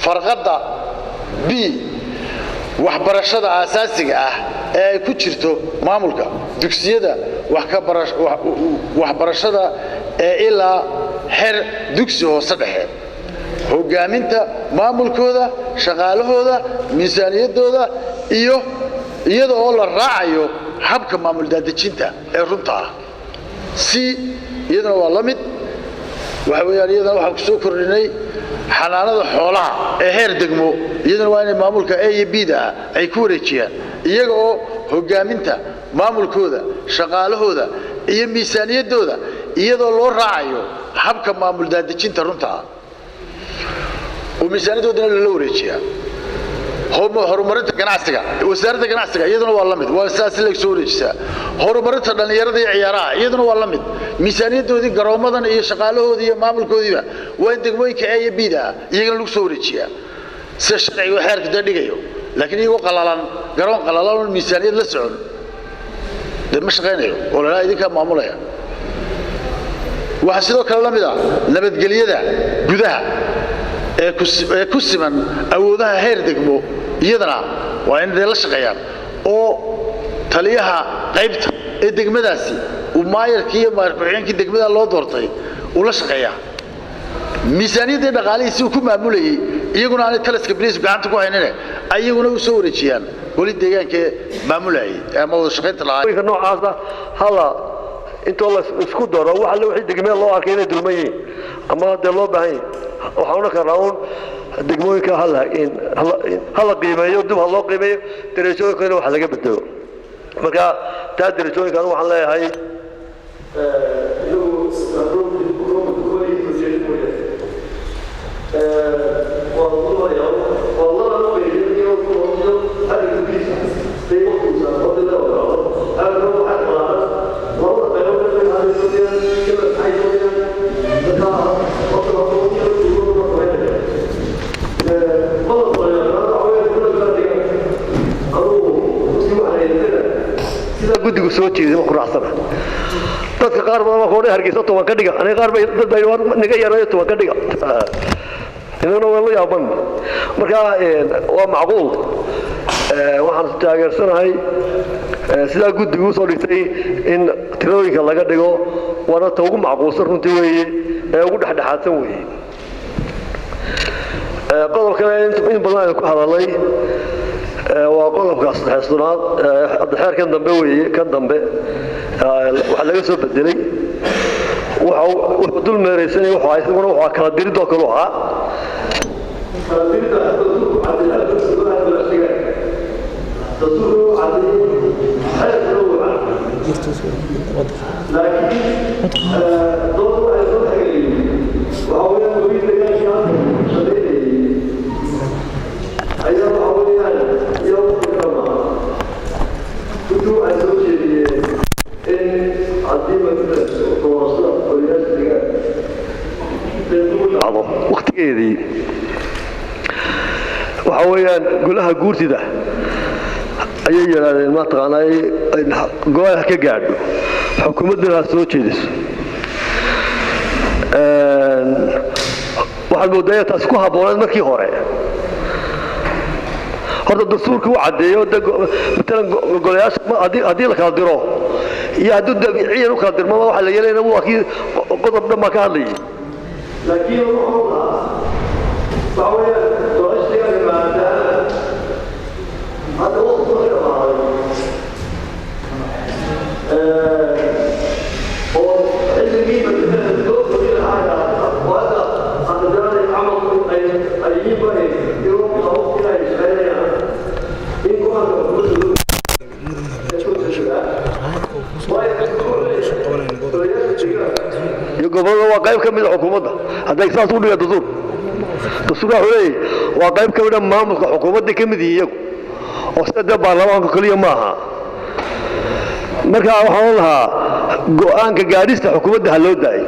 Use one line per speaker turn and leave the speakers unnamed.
farqada B waxbarashada aasaasiga ah ee ay ku jirto maamulka dugsiyada waxbarashada ee ilaa heer dugsi hoose dhexe hogaaminta maamulkooda shaqaalahooda miisaaniyadooda iyo iyadoo la raacayo habka maamul daadejinta ee runta ah si iyadana waa la mid waxa weeyaan iyadana waxa ku soo kordhinay xanaanada xoolaha ee heer degmo iyadana waa in maamulka A iyo B da ay ku wareejiyaan iyaga oo hogaaminta maamulkooda shaqaalahooda iyo miisaaniyadooda iyadoo loo raacayo habka maamul daadejinta runta ah oo miisaaniyadoodana la wareejiyaa horumarinta ganacsiga wasaaradda ganacsiga iyaduna waa la mid waa saas la soo wareejisaa horumarinta dhalinyarada iyo ciyaaraha iyaduna waa la mid miisaaniyadoodii garoomadan iyo shaqaalahoodii iyo maamulkoodiiba waa in degmooyinka A iyo B da iyagana lagu soo wareejiyaa si sharciga oo xeerka dhigayo laakiin iyagoo qalalan garoon qalalan miisaaniyad la socon ma shaqeynayo oo la idinka maamulaya waxa sidoo kale la mid ah nabadgelyada gudaha ee ku siman awoodaha heer degmo iyadana waa in la shaqeeyaan oo taliyaha qaybta ee degmadaasi uu maayarkii iyo maayarkii degmada loo doortay uu la shaqeeyaa miisaaniyadda dhaqaalihiisa uu ku maamulayay iyaguna aan taliska biliis gacanta ku hayneen ayaguna u soo wareejiyaan wali deegaanka maamulayay ama wada shaqeynta lahayd
noocaas hala inta la isku daro waxa la wixii degmada loo arkay inay dulmayeen ama de loo baahan waxaana ka raawun degmooyinka hala qiimeeyo dib loo qiimeeyo darajooyinka wax laga bedelo marka taa darajooyinka waxaan leeyahay guddigu soo jeeday ma quraacsan dadka qaar badan oo hore hargeysa toban ka dhiga aniga qaar bay dad bay naga yarayo toban ka dhiga inana waa la yaaban marka waa macquul waxaan taageersanahay sida guddigu soo dhigtay in tirooyinka laga dhigo waana ta ugu macquulsan runtii weeye ee ugu dhexdhexaadsan weeye qodobka in badan ku hadalay waa qodobka saddexaad xeerkan dambe weeye kan dambe waxa laga soo bedelay wuxuu dul meeraysanay waxa kala diridoo kale waxa waqtigeedii waxa weeyaan golaha guurtida ayay yiraahdeen ma taqaanay golaha ka gaadho xukuumadda soo jeediso waxaan moodayaa taas ku habooneed markii hore horta dastuurka uu cadeeyo matalan golayaasha haddii la kala diro iyo hadduu dabiiciyan u kala dirmo waxa la yeelayna waa kii qodob dhan ma ka hadlayay laakiin gobolada waa qayb ka mid ah xukuumadda haday saas u dhiga dastuurka xoreey waa qayb ka mid ah maamulka xukuumadda ka mid iyagu oo sida baarlamaanka kaliya maaha marka waxaan lahaa go'aanka gaadhista xukuumadda ha loo daayay